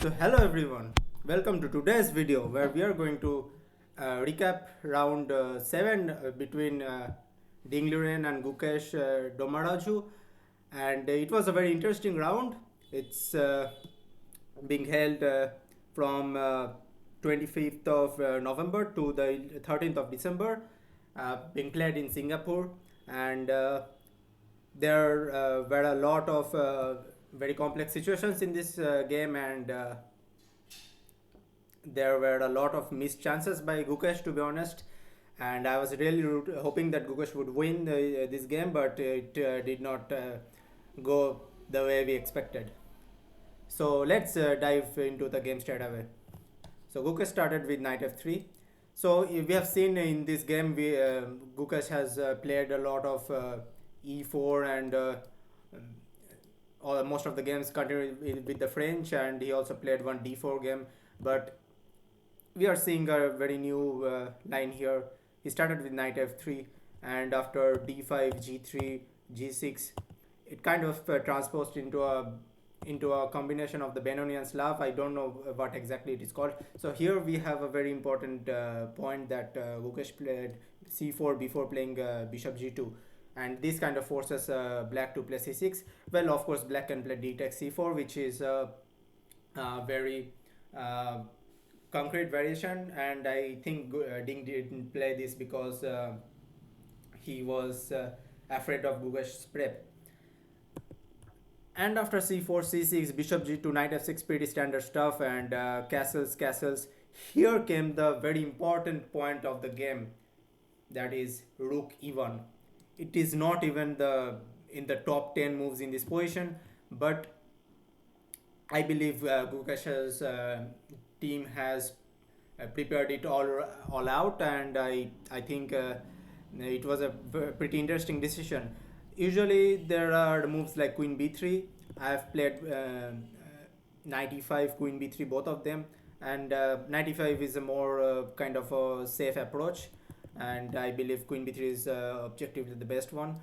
So hello everyone, welcome to today's video where we are going to recap round 7 between Dingluren and Gukesh Domaraju, and it was a very interesting round. It's being held from 25th of November to the 13th of December, being played in Singapore, and there were a lot of very complex situations in this game, and there were a lot of missed chances by Gukesh, to be honest. And I was really hoping that Gukesh would win this game, but it did not go the way we expected. So let's dive into the game straight away. So Gukesh started with knight f3. So we have seen in this game, Gukesh has played a lot of e4 and most of the games continued with the French, and he also played one d4 game. But we are seeing a very new line here. He started with knight f3, and after d5, g3, g6, it kind of transposed into a combination of the Benoni and Slav. I don't know what exactly it is called. So here we have a very important point that Gukesh played c4 before playing bishop g2, and this kind of forces black to play c6. Well, of course, black can play d takes c4, which is a very concrete variation, and I think Ding didn't play this because he was afraid of Gukesh's prep. And after c4, c6, bishop g2, knight f6, pretty standard stuff, and castles. Here came the very important point of the game, that is rook e1. It is not even in the top 10 moves in this position, but I believe Gukesh's team has prepared it all out, and I think it was a pretty interesting decision. Usually there are moves like queen b3. I have played knight e5, queen b3, both of them, and knight e5 is a more kind of a safe approach, and I believe queen b3 is objectively the best one.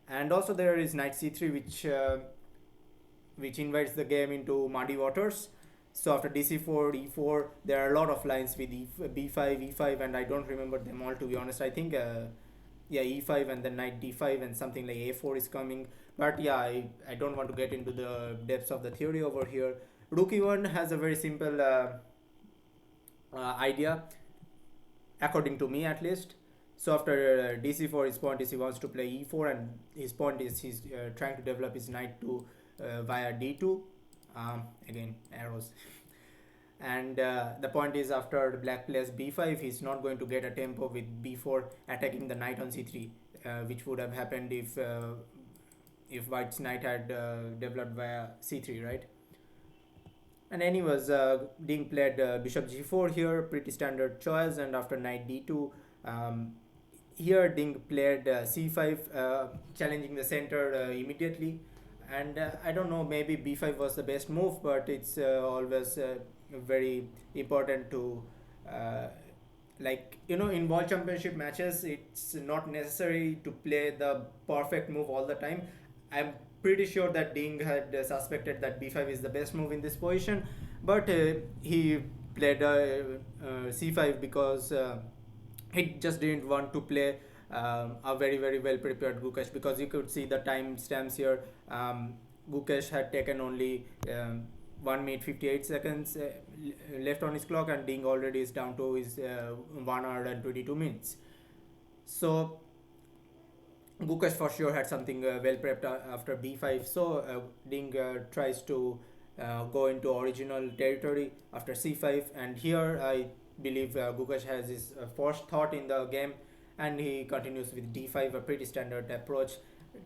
And also there is knight c3, which invites the game into muddy waters. So after dc4, e4, there are a lot of lines with b5, e5, and I don't remember them all, to be honest. I think yeah, e5 and then knight d5 and something like a4 is coming. But yeah, I don't want to get into the depths of the theory over here. Rook e1 has a very simple idea, according to me at least. So after dc4, his point is he wants to play e4, and his point is he's trying to develop his knight to via d2. Again, arrows. And the point is, after black plays b5, he's not going to get a tempo with b4 attacking the knight on c3, which would have happened if white's knight had developed via c3, right? And anyways, Ding played bishop g4 here, pretty standard choice. And after knight d2, here Ding played c5, challenging the center immediately. And I don't know, maybe b5 was the best move, but it's always very important to in world championship matches, it's not necessary to play the perfect move all the time. I'm pretty sure that Ding had suspected that b5 is the best move in this position, but he played c5 because he just didn't want to play a very well prepared Gukesh, because you could see the time stamps here. Gukesh had taken only 1 minute 58 seconds left on his clock, and Ding already is down to his 1 hour and 22 minutes. So Gukesh for sure had something well prepped after b5. So Ding tries to go into original territory after c5, and here I believe Gukesh has his first thought in the game, and he continues with d5, a pretty standard approach,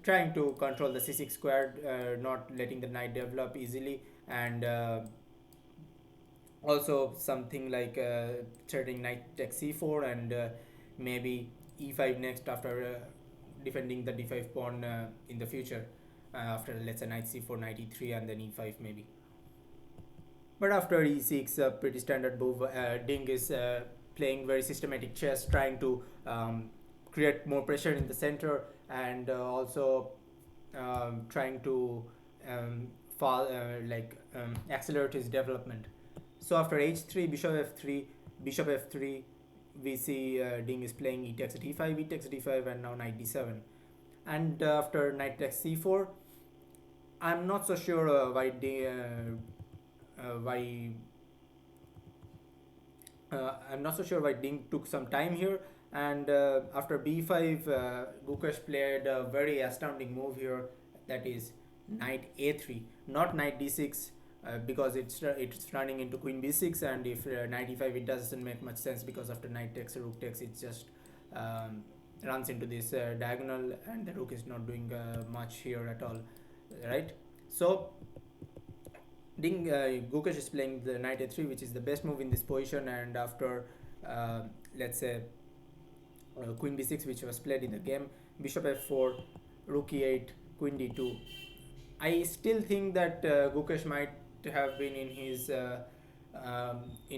trying to control the c6 squared, not letting the knight develop easily, and also something like threatening knight takes c4, and maybe e5 next after defending the d5 pawn in the future, after let's say knight c4, knight e3, and then e5 maybe. But after e6, a pretty standard move, Ding is playing very systematic chess, trying to create more pressure in the center, and also trying to accelerate his development. So after h3, bishop f3, bishop f3, we see Ding is playing e takes d5, e takes d5, and now knight d7. And after knight takes c4, I'm not so sure why I'm not so sure why Ding took some time here. And after b5, Gukesh played a very astounding move here, that is knight a3, not knight d6, because it's running into queen b6, and if knight e5, it doesn't make much sense, because after knight takes, rook takes, it just um, runs into this diagonal, and the rook is not doing much here at all, right? So Gukesh is playing the knight a3, which is the best move in this position, and after let's say queen b6, which was played in the game, bishop f4, rook e8, queen d2. I still think that Gukesh might have been in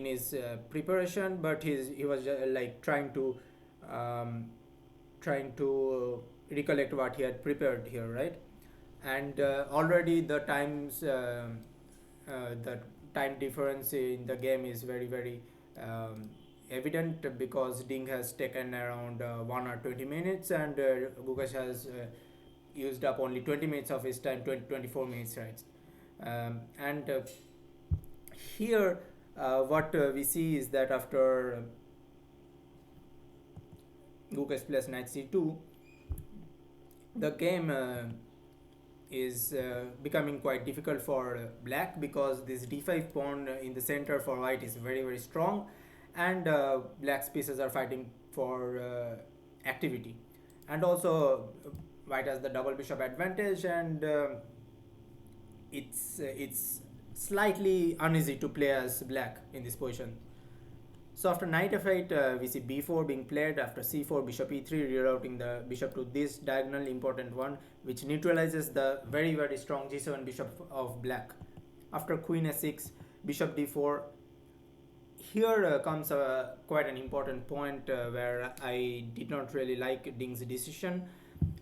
his preparation, but he was like trying to recollect what he had prepared here, right? And already the time difference in the game is very um, evident, because Ding has taken around 1 or 20 minutes, and Gukesh has used up only 20 minutes of his time, 24 minutes, right? And here what we see is that after Gukesh plays knight c2, the game is becoming quite difficult for black, because this d5 pawn in the center for white is very strong, and black's pieces are fighting for activity, and also white has the double bishop advantage, and it's slightly uneasy to play as black in this position. So after knight f8, we see b4 being played. After c4, bishop e3, rerouting the bishop to this diagonal, important one, which neutralizes the very strong g7 bishop of black. After queen s6, bishop d4. Here comes quite an important point where I did not really like Ding's decision.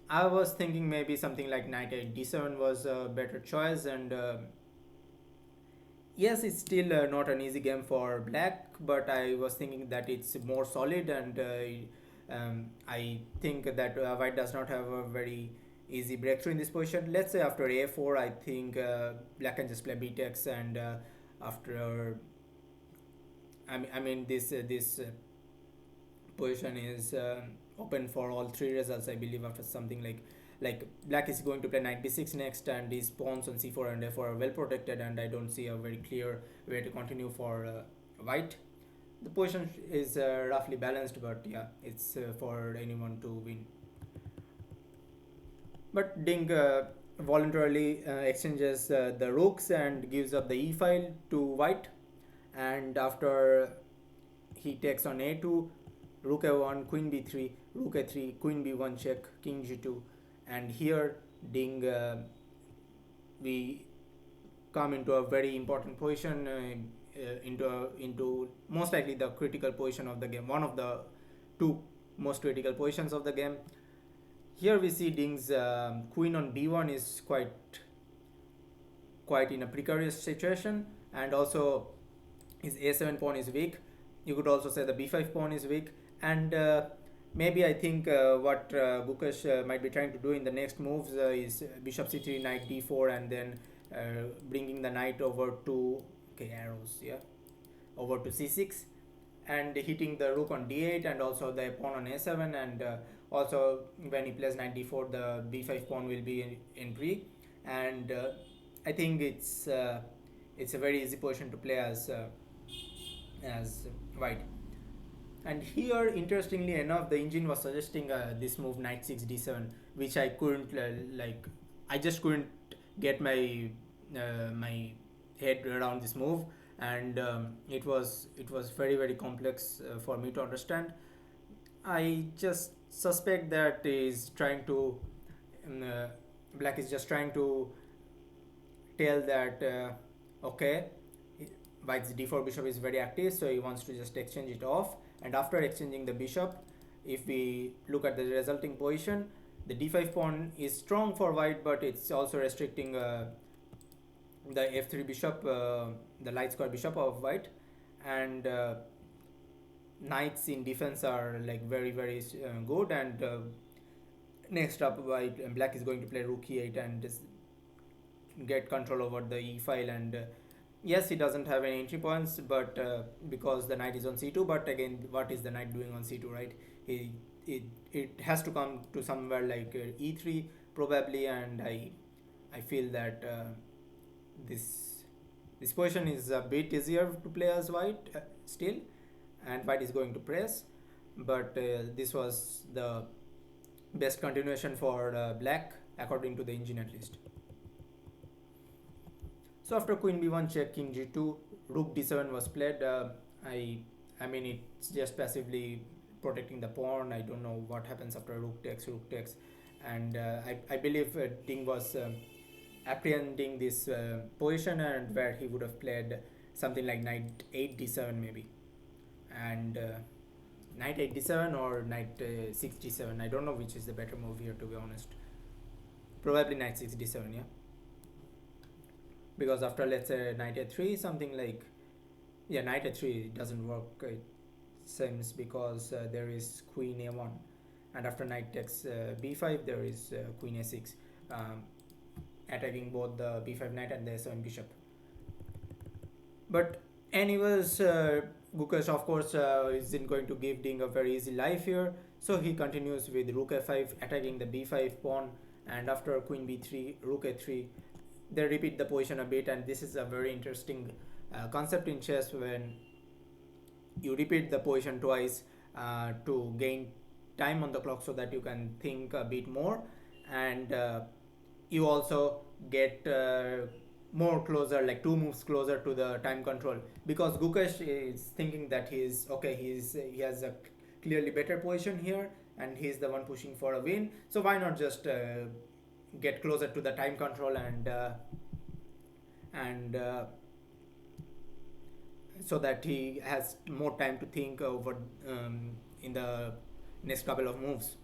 I was thinking maybe something like knight 8 d7 was a better choice, and yes, it's still not an easy game for black, but I was thinking that it's more solid, and I think that white does not have a very easy breakthrough in this position. Let's say after a4, I think black can just play b takes, and after I mean this position is open for all three results, I believe. After something like black is going to play knight b6 next, and his pawns on c4 and f4 are well protected, and I don't see a very clear way to continue for white. The position is roughly balanced, but yeah, it's for anyone to win. But Ding voluntarily exchanges the rooks and gives up the e file to white, and after he takes on a2, rook a1, queen b3, rook a3, queen b1 check, king g2, and here Ding we come into a very important position, into most likely the critical position of the game, one of the two most critical positions of the game. Here we see Ding's queen on b1 is quite in a precarious situation, and also his a7 pawn is weak. You could also say the b5 pawn is weak, and maybe I think what Gukesh might be trying to do in the next moves is bishop c3, knight d4, and then bringing the knight over to arrows, yeah, over to c6, and hitting the rook on d8, and also the pawn on a7, and also when he plays knight d4, the b5 pawn will be in pre, and I think it's a very easy position to play as white. And here, interestingly enough, the engine was suggesting this move knight 6 d7, which I couldn't I just couldn't get my my head around this move, and it was very complex for me to understand. I just suspect that is trying to black is just trying to tell that okay, white's d4 bishop is very active, so he wants to just exchange it off. And after exchanging the bishop, if we look at the resulting position, the d5 pawn is strong for white, but it's also restricting the f3 bishop, the light square bishop of white. and knights in defense are like very good. And next up, white and black is going to play rook e8 and just get control over the e file. And yes, he doesn't have any entry points, but because the knight is on c2. But again, what is the knight doing on c2, right? he it has to come to somewhere like e3 probably. And I feel that this this position is a bit easier to play as white still, and white is going to press. But this was the best continuation for black according to the engine at least. So after queen b1 check, king g2, rook d7 was played. I mean, it's just passively protecting the pawn. I don't know what happens after rook takes. And I believe Ding was apprehending this position, and where he would have played something like knight 8 d7 maybe. And knight 8 d7 or knight 6 d7. I don't know which is the better move here, to be honest. Probably knight 6 d7, yeah. Because after, let's say, knight a3, something like, yeah, knight a3 doesn't work, it seems, because there is queen a1, and after knight takes b5 there is queen a6, attacking both the b5 knight and the a7 bishop. But anyways, Gukesh of course isn't going to give Ding a very easy life here, so he continues with rook f5, attacking the b5 pawn. And after queen b3, rook a3, they repeat the position a bit. And this is a very interesting concept in chess, when you repeat the position twice to gain time on the clock, so that you can think a bit more. And you also get more closer, like 2 moves closer to the time control, because Gukesh is thinking that he has a clearly better position here, and he's the one pushing for a win. So why not just get closer to the time control, and so that he has more time to think over in the next couple of moves.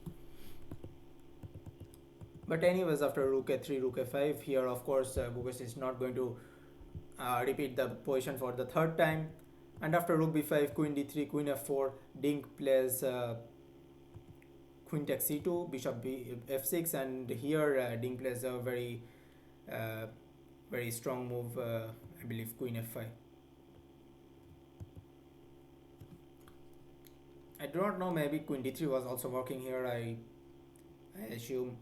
But anyways, after rook a3, rook a5, here of course Gukesh is not going to repeat the position for the third time. And after rook b5, queen d3, queen f4, Ding plays queen takes c2, bishop f6, and here Ding plays a very strong move, I believe, queen f5. I do not know, maybe queen d3 was also working here, I assume.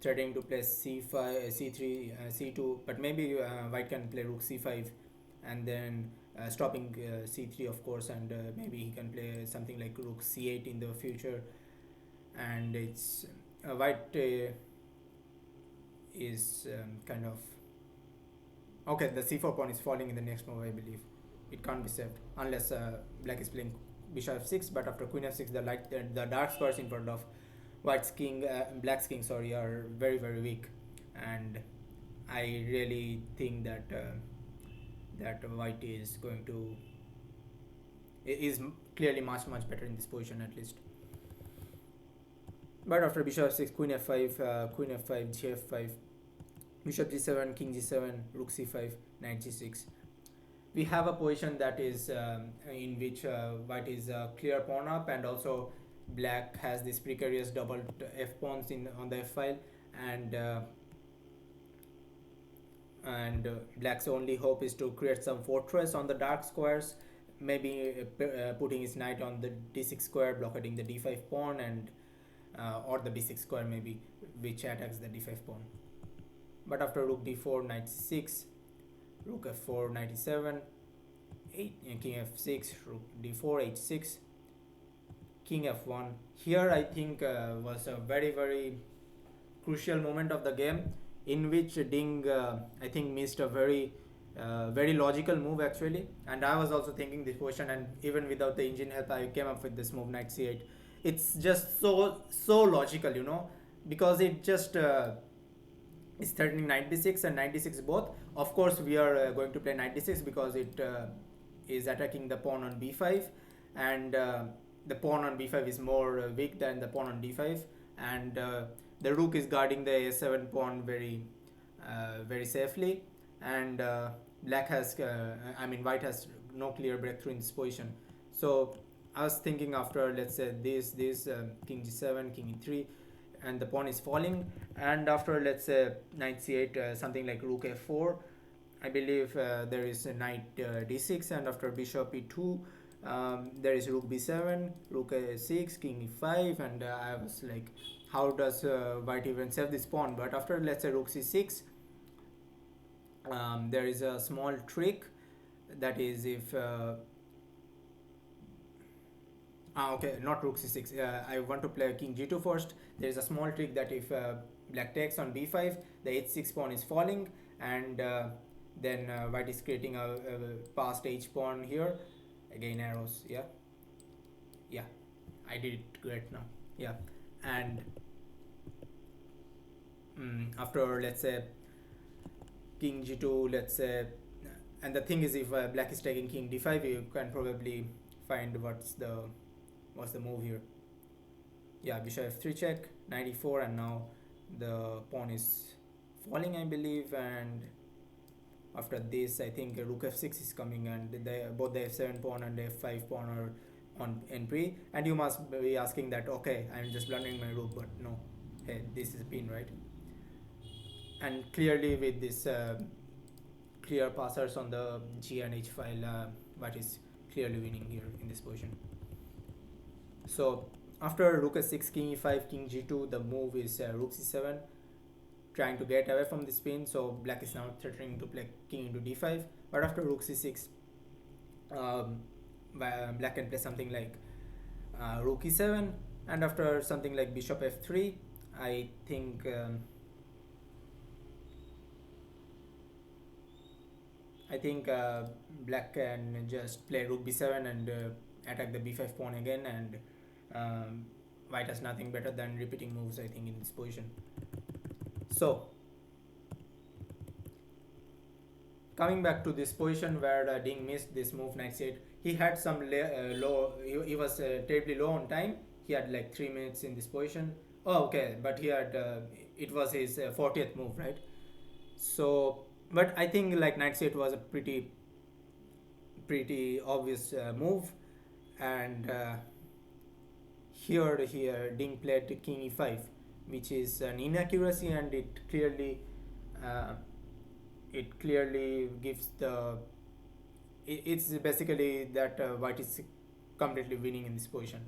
Threatening to play c5, c3, c2, but maybe white can play rook c5, and then stopping c3 of course, and maybe he can play something like rook c8 in the future. And it's white is kind of okay. The c4 pawn is falling in the next move, I believe. It can't be saved unless black is playing bishop f6. But after queen f6, the dark squares in front of white's king, black's king, sorry, are very weak. And I really think that that white is clearly much better in this position at least. But after bishop f6, queen f5, queen f5, gf5, bishop g7, king g7, rook c5, knight g6, we have a position that is in which white is clear pawn up, and also black has this precarious double f pawns on the f file. And black's only hope is to create some fortress on the dark squares, maybe putting his knight on the d6 square, blockading the d5 pawn, and or the b6 square maybe, which attacks the d5 pawn. But after rook d4, knight c6, rook f4, knight e7, king f6, rook d4, h6, king f1. Here I think was a very crucial moment of the game, in which Ding I think missed a very logical move actually. And I was also thinking this position, and even without the engine help I came up with this move, knight c8. It's just so logical, you know, because it just is threatening knight d6 and knight d6 both. Of course we are going to play knight d6 because it is attacking the pawn on b5, and the pawn on b5 is more weak than the pawn on d5, and the rook is guarding the a7 pawn very safely. and white has no clear breakthrough in this position. So I was thinking, after let's say this king g7, king e3, and the pawn is falling, and after let's say knight c8, something like rook f4, I believe there is a knight d6, and after bishop e2, there is rook b7, rook a6, king e5, and I was like, how does white even save this pawn? But after let's say rook c6, there is a small trick, that is if okay, not rook c6, I want to play king g2 first. There is a small trick that if black takes on b5, the h6 pawn is falling, and then white is creating a past h pawn here. Again arrows, yeah, yeah, I did it great now, yeah. And after let's say king g2, let's say, and the thing is, if black is taking king d5, you can probably find what's the move here. Yeah, bishop f3 check, knight e4, and now the pawn is falling, I believe. And after this, I think rook f6 is coming, and both the f7 pawn and the f5 pawn are on in pre. And you must be asking that, okay, I'm just blundering my rook, but no, hey, this is a pin, right? And clearly with this clear passers on the g and h file, white is clearly winning here in this position. So after rook s6, king e5, king g2, the move is rook c7, trying to get away from this pin. So black is now threatening to play king into d5. But after rook c6, black can play something like rook e7, and after something like bishop f3, I think black can just play rook b7 and attack the b5 pawn again, and white has nothing better than repeating moves, I think, in this position. So coming back to this position where Ding missed this move knight c8, he had some low, he was terribly low on time. He had like 3 minutes in this position. Oh, okay, but he had it was his 40th move, right? So but I think like knight c8 was a pretty obvious move. And here Ding played king e5, which is an inaccuracy, and it clearly gives the it's basically that white is completely winning in this position.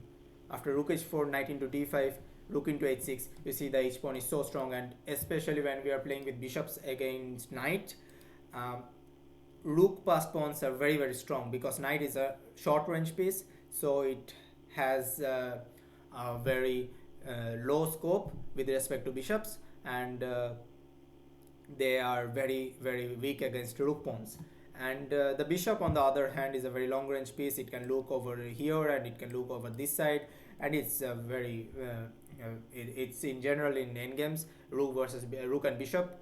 After rook h4, knight into d5, rook into h6, you see the h pawn is so strong, and especially when we are playing with bishops against knight, rook past pawns are very very strong, because knight is a short range piece, so it has a very low scope with respect to bishops, and they are very very weak against rook pawns. And the bishop on the other hand is a very long range piece. It can look over here, and it can look over this side, and it's very it's in general in endgames, rook versus rook and bishop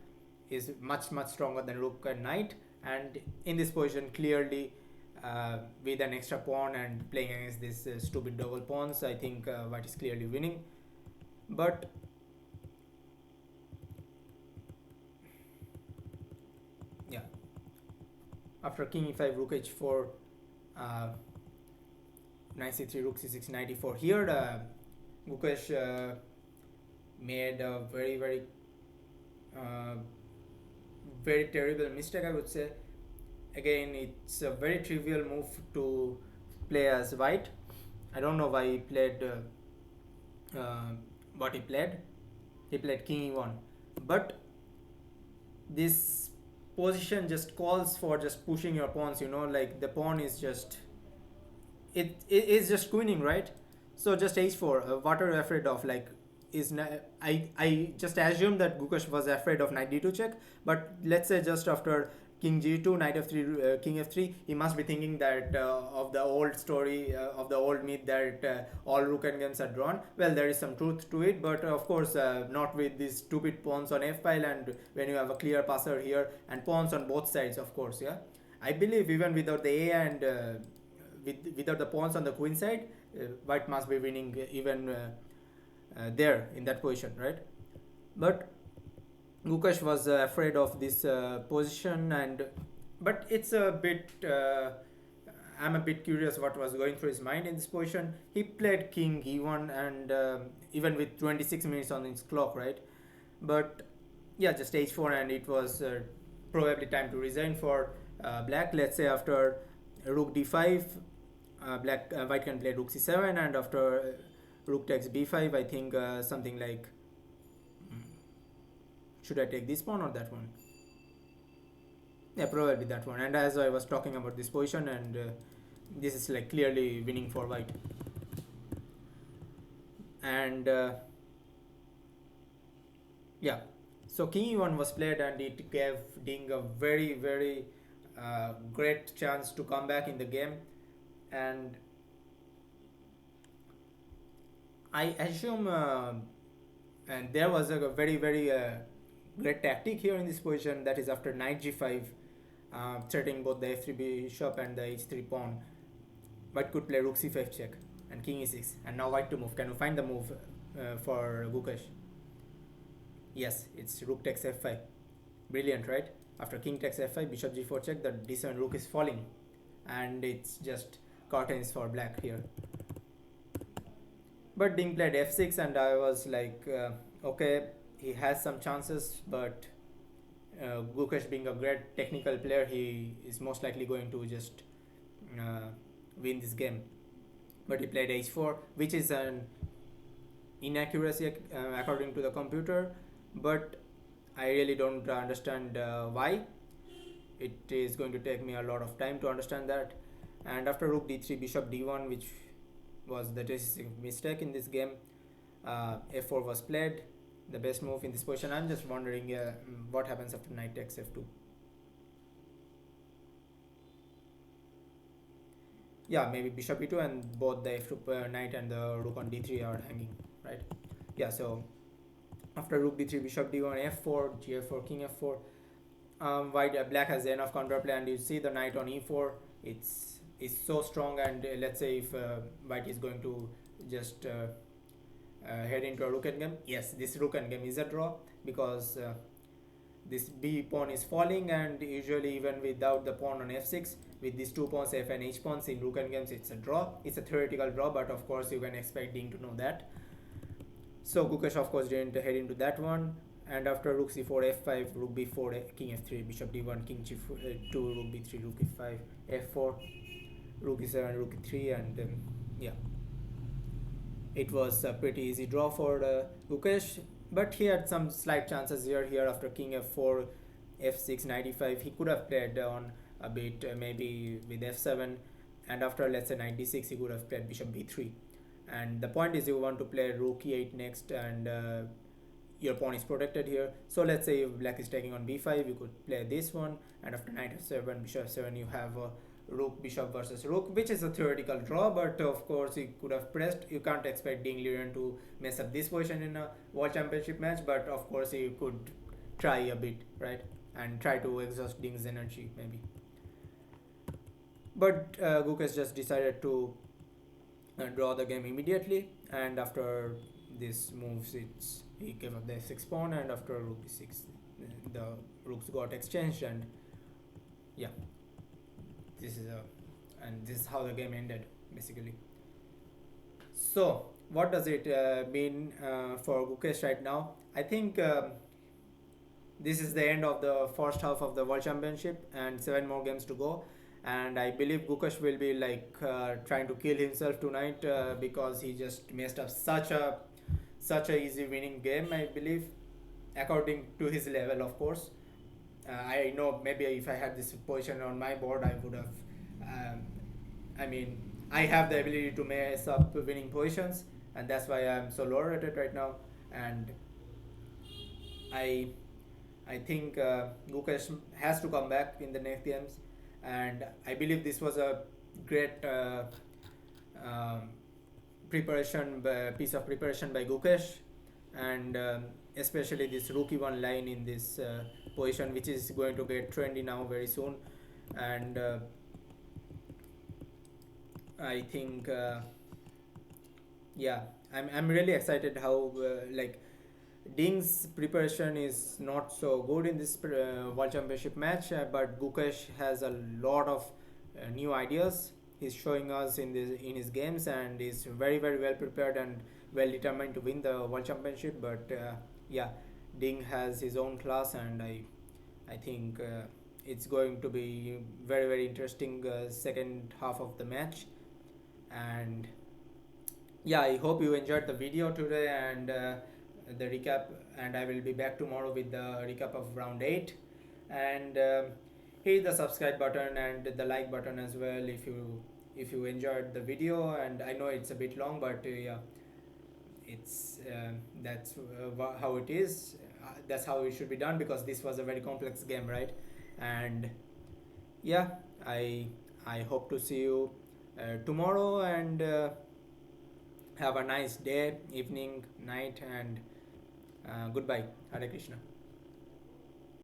is much stronger than rook and knight. And in this position, clearly with an extra pawn and playing against this stupid double pawns, I think white is clearly winning. But yeah, after king e5, rook h4, knight c3, rook c6, knight e4, here Gukesh made a very terrible mistake, I would say. Again, it's a very trivial move to play as white. I don't know why he played what he played. He played king e1, but this position just calls for just pushing your pawns, like the pawn is just it is just queening, right? So just h4, what are you afraid of? Like, I just assumed that Gukesh was afraid of knight d2 check, but let's say just after king g2, knight f3, king f3, he must be thinking that of the old story, of the old myth that all rook and games are drawn. Well, there is some truth to it, but of course not with these stupid pawns on f file, and when you have a clear passer here and pawns on both sides, of course. Yeah, I believe even without the a and without the pawns on the queen side, white must be winning even there in that position, right? But Gukesh was afraid of this position, and but it's a bit. I'm a bit curious what was going through his mind in this position. He played King E1, and even with 26 minutes on his clock, right? But yeah, just H4, and it was probably time to resign for Black. Let's say after Rook D5, White can play Rook C7, and after Rook takes B5, I think something like, should I take this pawn or that one? Yeah, probably that one. And as I was talking about this position, and this is like clearly winning for White. And yeah, so King E1 was played, and it gave Ding a very great chance to come back in the game. And I assume, and there was a very great tactic here in this position, that is after knight g5, threatening both the f3 bishop and the h3 pawn. White could play rook c5 check and king e6, and now white to move. Can you find the move for Gukesh? Yes, it's rook takes f5. Brilliant, right? After king takes f5, bishop g4 check, the d7 rook is falling, and it's just curtains for black here. But Ding played f6, and I was like, okay, he has some chances, but Gukesh being a great technical player, he is most likely going to just uh, win this game. But he played h4, which is an inaccuracy according to the computer, but I really don't understand why. It is going to take me a lot of time to understand that. And after rook d3, bishop d1, which was the decisive mistake in this game, f4 was played, the best move in this position. I'm just wondering what happens after knight takes f2. Yeah, maybe bishop e2, and both the f2 knight and the rook on d3 are hanging, right? Yeah, so after rook d3, bishop d1, f4, gf4, king f4, white black has enough counterplay, and you see the knight on e4. It's so strong, and let's say if white is going to just head into a rook endgame, yes, this rook endgame is a draw, because this b pawn is falling, and usually even without the pawn on f6, with these two pawns, f and h pawns in rook endgames, it's a draw. It's a theoretical draw, but of course you can expect Ding to know that. So Gukesh of course didn't head into that one. And after rook c4, f5, rook b4, king f3, bishop d1, king g2, rook b3, rook e5, f4, rook e7, rook e3, and yeah, it was a pretty easy draw for Gukesh. But he had some slight chances here. After king f4, f6, knight e5, he could have played on a bit, maybe with f7, and after let's say knight d6, he could have played bishop b3. And the point is, you want to play rook e8 next, and your pawn is protected here. So let's say if black is taking on b5, you could play this one, and after knight f7, bishop f7, you have rook bishop versus rook, which is a theoretical draw, but of course you could have pressed. You can't expect Ding Liren to mess up this position in a world championship match, but of course you could try a bit, right, and try to exhaust Ding's energy maybe. But Gukesh just decided to draw the game immediately, and after this moves, he gave up the f6 pawn, and after rook b6, the rooks got exchanged, and yeah, this is how the game ended basically. So what does it mean for Gukesh right now? I think this is the end of the first half of the World Championship, and 7 more games to go. And I believe Gukesh will be like trying to kill himself tonight, because he just messed up such a easy winning game, I believe, according to his level, of course. I know maybe if I had this position on my board, I would have. Um, I mean, I have the ability to mess up winning positions, and that's why I'm so low rated right now. And I I think Gukesh has to come back in the next games, and I believe this was a great um, piece of preparation by Gukesh, and especially this rookie one line in this position, which is going to get trendy now very soon. And I think yeah, I'm really excited how like Ding's preparation is not so good in this World Championship match, but Gukesh has a lot of new ideas. He's showing us in his games, and is very well prepared and well determined to win the World Championship. But yeah, Ding has his own class, and I think it's going to be very interesting second half of the match. And yeah, I hope you enjoyed the video today and the recap, and I will be back tomorrow with the recap of round 8. And hit the subscribe button and the like button as well if you enjoyed the video. And I know it's a bit long, but yeah, it's that's how it is. That's how it should be done, because this was a very complex game, right? And yeah, i I hope to see you tomorrow, and have a nice day, evening, night, and goodbye. Hare Krishna.